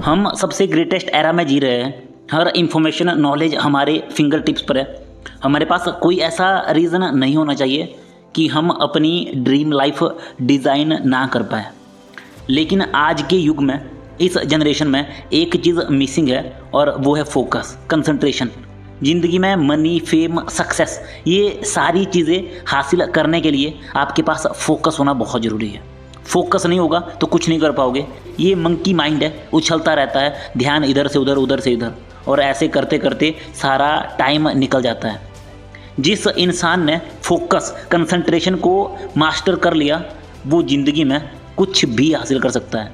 हम सबसे greatest era में जी रहे हैं। हर इंफॉर्मेशन नॉलेज हमारे फिंगर टिप्स पर है। हमारे पास कोई ऐसा रीज़न नहीं होना चाहिए कि हम अपनी ड्रीम लाइफ डिज़ाइन ना कर पाए। लेकिन आज के युग में, इस जनरेशन में एक चीज़ मिसिंग है और वो है फोकस, कंसंट्रेशन। ज़िंदगी में मनी, फेम, सक्सेस, ये सारी चीज़ें हासिल करने के लिए आपके पास फोकस होना बहुत ज़रूरी है। फोकस नहीं होगा तो कुछ नहीं कर पाओगे। ये मंकी माइंड है, उछलता रहता है, ध्यान इधर से उधर, उधर से इधर, और ऐसे करते करते सारा टाइम निकल जाता है। जिस इंसान ने फोकस, कंसंट्रेशन को मास्टर कर लिया, वो ज़िंदगी में कुछ भी हासिल कर सकता है।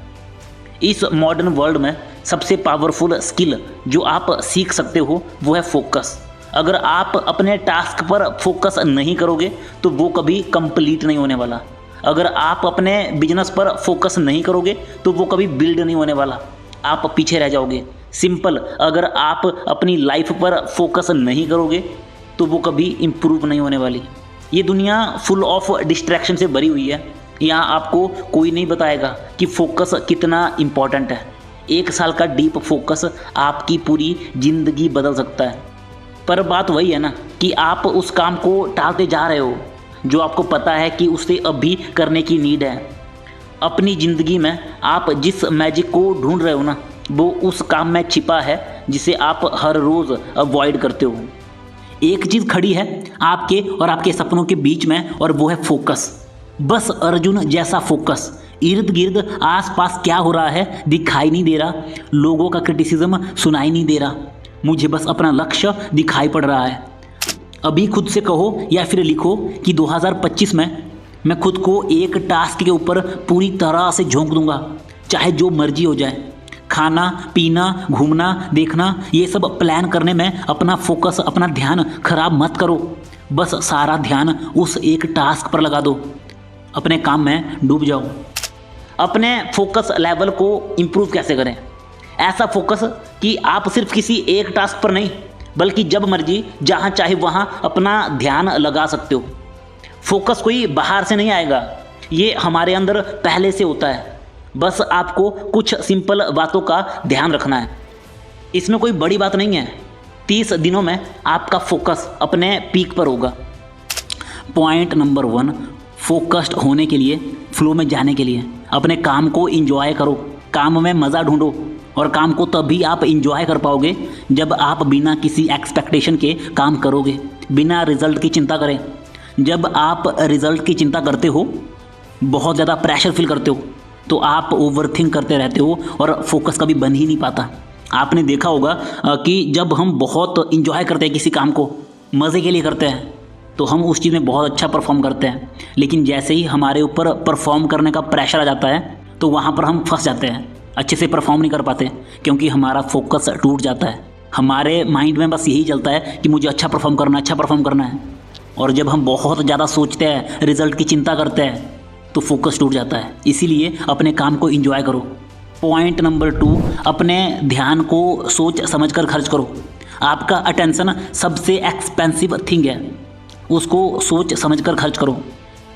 इस मॉडर्न वर्ल्ड में सबसे पावरफुल स्किल जो आप सीख सकते हो वो है फोकस। अगर आप अपने टास्क पर फोकस नहीं करोगे तो वो कभी कंप्लीट नहीं होने वाला। अगर आप अपने बिजनेस पर फोकस नहीं करोगे तो वो कभी बिल्ड नहीं होने वाला, आप पीछे रह जाओगे। सिंपल, अगर आप अपनी लाइफ पर फोकस नहीं करोगे तो वो कभी इम्प्रूव नहीं होने वाली। ये दुनिया फुल ऑफ डिस्ट्रैक्शन से भरी हुई है। यहाँ आपको कोई नहीं बताएगा कि फोकस कितना इम्पॉर्टेंट है। 1 साल का डीप फोकस आपकी पूरी ज़िंदगी बदल सकता है। पर बात वही है ना कि आप उस काम को टालते जा रहे हो जो आपको पता है कि उसे अभी करने की नीड है। अपनी ज़िंदगी में आप जिस मैजिक को ढूंढ रहे हो ना, वो उस काम में छिपा है जिसे आप हर रोज़ अवॉइड करते हो। एक चीज़ खड़ी है आपके और आपके सपनों के बीच में, और वो है फोकस। बस अर्जुन जैसा फोकस। इर्द गिर्द आसपास क्या हो रहा है दिखाई नहीं दे रहा, लोगों का क्रिटिसिज्म सुनाई नहीं दे रहा, मुझे बस अपना लक्ष्य दिखाई पड़ रहा है। अभी खुद से कहो या फिर लिखो कि 2025 में मैं खुद को एक टास्क के ऊपर पूरी तरह से झोंक दूंगा, चाहे जो मर्जी हो जाए। खाना, पीना, घूमना, देखना, ये सब प्लान करने में अपना फोकस, अपना ध्यान खराब मत करो। बस सारा ध्यान उस एक टास्क पर लगा दो, अपने काम में डूब जाओ। अपने फोकस लेवल को इम्प्रूव कैसे करें? ऐसा फोकस कि आप सिर्फ किसी एक टास्क पर नहीं, बल्कि जब मर्जी, जहाँ चाहे वहाँ अपना ध्यान लगा सकते हो। फोकस कोई बाहर से नहीं आएगा, ये हमारे अंदर पहले से होता है। बस आपको कुछ सिंपल बातों का ध्यान रखना है। इसमें कोई बड़ी बात नहीं है। 30 दिनों में आपका फोकस अपने पीक पर होगा। पॉइंट नंबर 1, फोकस्ड होने के लिए, फ्लो में जाने के लिए अपने काम को एंजॉय करो। काम में मज़ा ढूंढो, और काम को तभी आप एंजॉय कर पाओगे जब आप बिना किसी एक्सपेक्टेशन के काम करोगे, बिना रिजल्ट की चिंता करें। जब आप रिजल्ट की चिंता करते हो, बहुत ज़्यादा प्रेशर फील करते हो, तो आप ओवरथिंक करते रहते हो और फोकस कभी बन ही नहीं पाता। आपने देखा होगा कि जब हम बहुत एंजॉय करते हैं किसी काम को, मज़े के लिए करते हैं, तो हम उस चीज़ में बहुत अच्छा परफॉर्म करते हैं। लेकिन जैसे ही हमारे ऊपर परफॉर्म करने का प्रेशर आ जाता है तो वहाँ पर हम फंस जाते हैं, अच्छे से परफॉर्म नहीं कर पाते, क्योंकि हमारा फोकस टूट जाता है। हमारे माइंड में बस यही चलता है कि मुझे अच्छा परफॉर्म करना है, अच्छा परफॉर्म करना है। और जब हम बहुत ज़्यादा सोचते हैं, रिजल्ट की चिंता करते हैं, तो फोकस टूट जाता है। इसीलिए अपने काम को एंजॉय करो। पॉइंट नंबर 2, अपने ध्यान को सोच समझ कर खर्च करो। आपका अटेंशन सबसे एक्सपेंसिव थिंग है, उसको सोच समझ कर खर्च करो।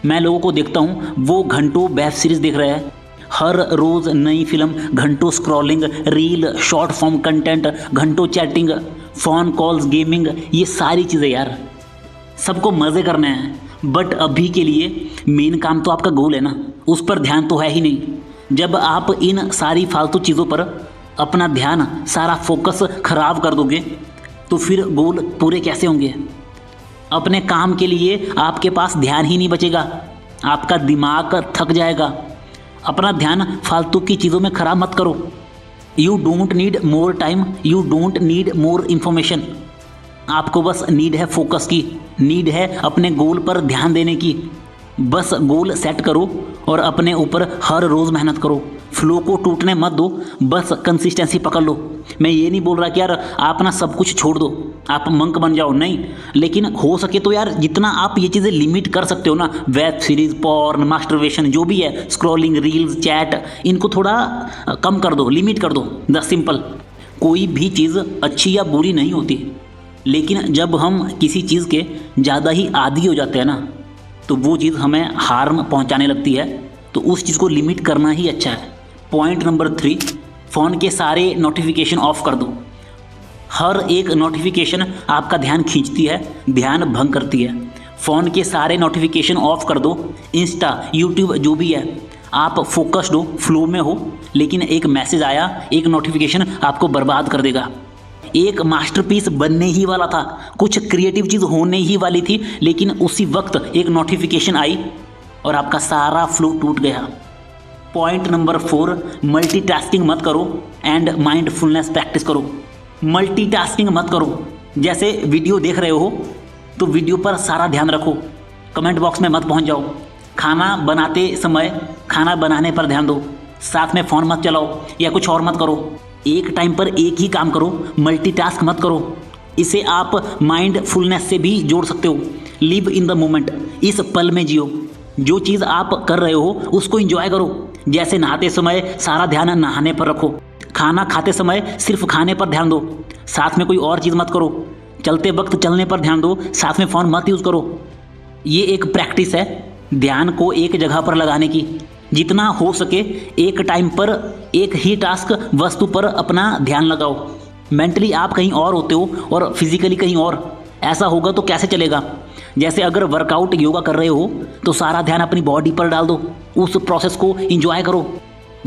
मैं लोगों को देखता हूँ, वो घंटों वेब सीरीज़ देख रहे हैं, हर रोज़ नई फिल्म, घंटों scrolling, reel, short form content, घंटों चैटिंग, फ़ोन कॉल्स, गेमिंग, ये सारी चीज़ें यार, सबको मज़े करने हैं। बट अभी के लिए मेन काम तो आपका गोल है ना, उस पर ध्यान तो है ही नहीं। जब आप इन सारी फालतू चीज़ों पर अपना ध्यान, सारा फोकस ख़राब कर दोगे तो फिर गोल पूरे कैसे होंगे? अपने काम के लिए आपके पास ध्यान ही नहीं बचेगा, आपका दिमाग थक जाएगा। अपना ध्यान फालतू की चीज़ों में ख़राब मत करो। You don't need more time, you don't need more information. आपको बस नीड है फोकस की, नीड है अपने गोल पर ध्यान देने की। बस गोल सेट करो और अपने ऊपर हर रोज़ मेहनत करो। फ्लो को टूटने मत दो, बस कंसिस्टेंसी पकड़ लो। मैं ये नहीं बोल रहा कि यार आप ना सब कुछ छोड़ दो, आप मंक बन जाओ, नहीं। लेकिन हो सके तो यार जितना आप ये चीज़ें लिमिट कर सकते हो ना, वेब सीरीज़, पॉर्न, मास्टरबेशन, जो भी है, स्क्रॉलिंग, रील्स, चैट, इनको थोड़ा कम कर दो, लिमिट कर दो। The simple. कोई भी चीज़ अच्छी या बुरी नहीं होती, लेकिन जब हम किसी चीज़ के ज़्यादा ही आदी हो जाते हैं ना, तो वो चीज़ हमें हार्म पहुंचाने लगती है। तो उस चीज़ को लिमिट करना ही अच्छा है। पॉइंट नंबर 3, फ़ोन के सारे नोटिफिकेशन ऑफ कर दो। हर एक नोटिफिकेशन आपका ध्यान खींचती है, ध्यान भंग करती है। फ़ोन के सारे नोटिफिकेशन ऑफ कर दो। इंस्टा, यूट्यूब जो भी है, आप फोकस्ड हो, फ्लो में हो, लेकिन एक मैसेज आया, एक नोटिफिकेशन आपको बर्बाद कर देगा। एक मास्टरपीस बनने ही वाला था, कुछ क्रिएटिव चीज़ होने ही वाली थी, लेकिन उसी वक्त एक नोटिफिकेशन आई और आपका सारा फ्लो टूट गया। पॉइंट नंबर 4, मल्टीटास्किंग मत करो एंड माइंडफुलनेस प्रैक्टिस करो। मल्टीटास्किंग मत करो। जैसे वीडियो देख रहे हो तो वीडियो पर सारा ध्यान रखो, कमेंट बॉक्स में मत पहुंच जाओ। खाना बनाते समय खाना बनाने पर ध्यान दो, साथ में फ़ोन मत चलाओ या कुछ और मत करो। एक टाइम पर एक ही काम करो, मल्टीटास्क मत करो। इसे आप माइंडफुलनेस से भी जोड़ सकते हो। लिव इन द मोमेंट, इस पल में जियो। जो चीज़ आप कर रहे हो उसको एंजॉय करो। जैसे नहाते समय सारा ध्यान नहाने पर रखो, खाना खाते समय सिर्फ खाने पर ध्यान दो, साथ में कोई और चीज़ मत करो। चलते वक्त चलने पर ध्यान दो, साथ में फ़ोन मत यूज़ करो। ये एक प्रैक्टिस है ध्यान को एक जगह पर लगाने की। जितना हो सके एक टाइम पर एक ही टास्क वस्तु पर अपना ध्यान लगाओ। मेंटली आप कहीं और होते हो और फिजिकली कहीं और, ऐसा होगा तो कैसे चलेगा। जैसे अगर वर्कआउट योगा कर रहे हो तो सारा ध्यान अपनी बॉडी पर डाल दो, उस प्रोसेस को एंजॉय करो।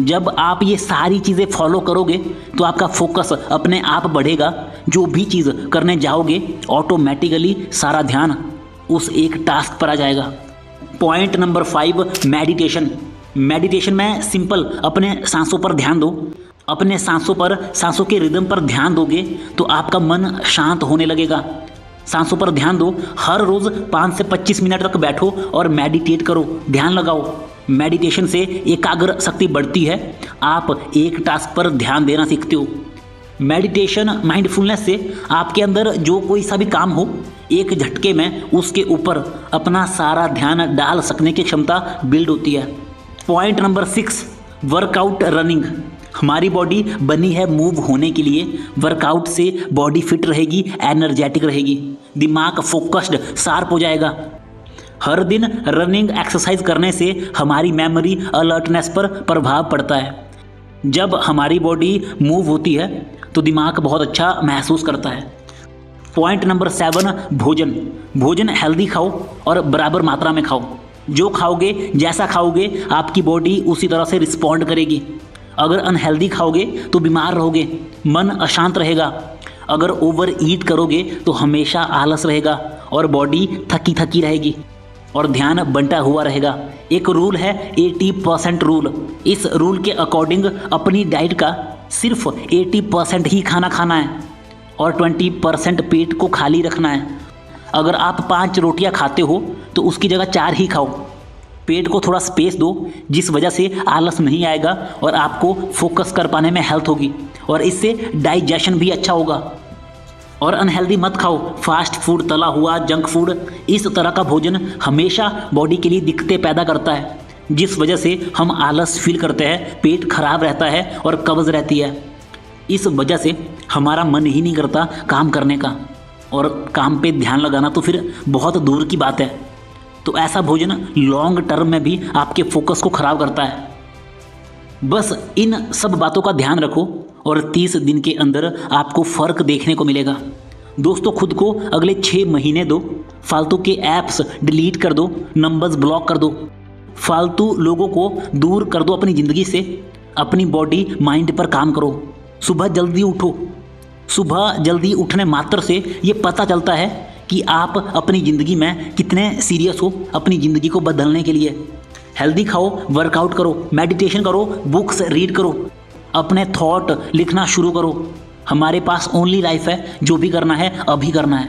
जब आप ये सारी चीज़ें फॉलो करोगे तो आपका फोकस अपने आप बढ़ेगा। जो भी चीज़ करने जाओगे ऑटोमेटिकली सारा ध्यान उस एक टास्क पर आ जाएगा। Point number 5, meditation. मेडिटेशन में सिंपल अपने सांसों पर ध्यान दो। अपने सांसों पर, सांसों के रिदम पर ध्यान दोगे तो आपका मन शांत होने लगेगा। सांसों पर ध्यान दो। हर रोज़ 5 से 25 मिनट तक बैठो और मेडिटेट करो, ध्यान लगाओ। मेडिटेशन से एकाग्र शक्ति बढ़ती है, आप एक टास्क पर ध्यान देना सीखते हो। मेडिटेशन, माइंडफुलनेस से आपके अंदर जो कोई सा भी काम हो, एक झटके में उसके ऊपर अपना सारा ध्यान डाल सकने की क्षमता बिल्ड होती है। Point number 6, workout, running. हमारी बॉडी बनी है मूव होने के लिए। वर्कआउट से बॉडी फिट रहेगी, एनर्जेटिक रहेगी, दिमाग फोकस्ड, शार्प हो जाएगा। हर दिन रनिंग एक्सरसाइज करने से हमारी मेमोरी, अलर्टनेस पर प्रभाव पड़ता है। जब हमारी बॉडी मूव होती है तो दिमाग बहुत अच्छा महसूस करता है। पॉइंट नंबर 7, भोजन। भोजन हेल्दी खाओ और बराबर मात्रा में खाओ। जो खाओगे, जैसा खाओगे, आपकी बॉडी उसी तरह से रिस्पॉन्ड करेगी। अगर अनहेल्दी खाओगे तो बीमार रहोगे, मन अशांत रहेगा। अगर ओवर ईट करोगे तो हमेशा आलस रहेगा और बॉडी थकी थकी रहेगी और ध्यान बंटा हुआ रहेगा। एक रूल है 80% रूल। इस रूल के अकॉर्डिंग अपनी डाइट का सिर्फ 80% ही खाना खाना है और 20% पेट को खाली रखना है। अगर आप 5 रोटियां खाते हो तो उसकी जगह 4 ही खाओ। पेट को थोड़ा स्पेस दो, जिस वजह से आलस नहीं आएगा और आपको फोकस कर पाने में हेल्प होगी और इससे डाइजेशन भी अच्छा होगा। और अनहेल्दी मत खाओ, फास्ट फूड, तला हुआ, जंक फूड। इस तरह का भोजन हमेशा बॉडी के लिए दिक्कतें पैदा करता है, जिस वजह से हम आलस फील करते हैं, पेट खराब रहता है और कब्ज़ रहती है। इस वजह से हमारा मन ही नहीं करता काम करने का और काम पे ध्यान लगाना तो फिर बहुत दूर की बात है। तो ऐसा भोजन लॉन्ग टर्म में भी आपके फोकस को ख़राब करता है। बस इन सब बातों का ध्यान रखो और 30 दिन के अंदर आपको फ़र्क देखने को मिलेगा। दोस्तों, खुद को अगले 6 महीने दो। फालतू के ऐप्स डिलीट कर दो, नंबर्स ब्लॉक कर दो, फालतू लोगों को दूर कर दो अपनी ज़िंदगी से। अपनी बॉडी, माइंड पर काम करो। सुबह जल्दी उठो। सुबह जल्दी उठने मात्र से ये पता चलता है कि आप अपनी ज़िंदगी में कितने सीरियस हो अपनी ज़िंदगी को बदलने के लिए। हेल्दी खाओ, वर्कआउट करो, मेडिटेशन करो, बुक्स रीड करो, अपने थॉट लिखना शुरू करो। हमारे पास ओनली लाइफ है, जो भी करना है अभी करना है।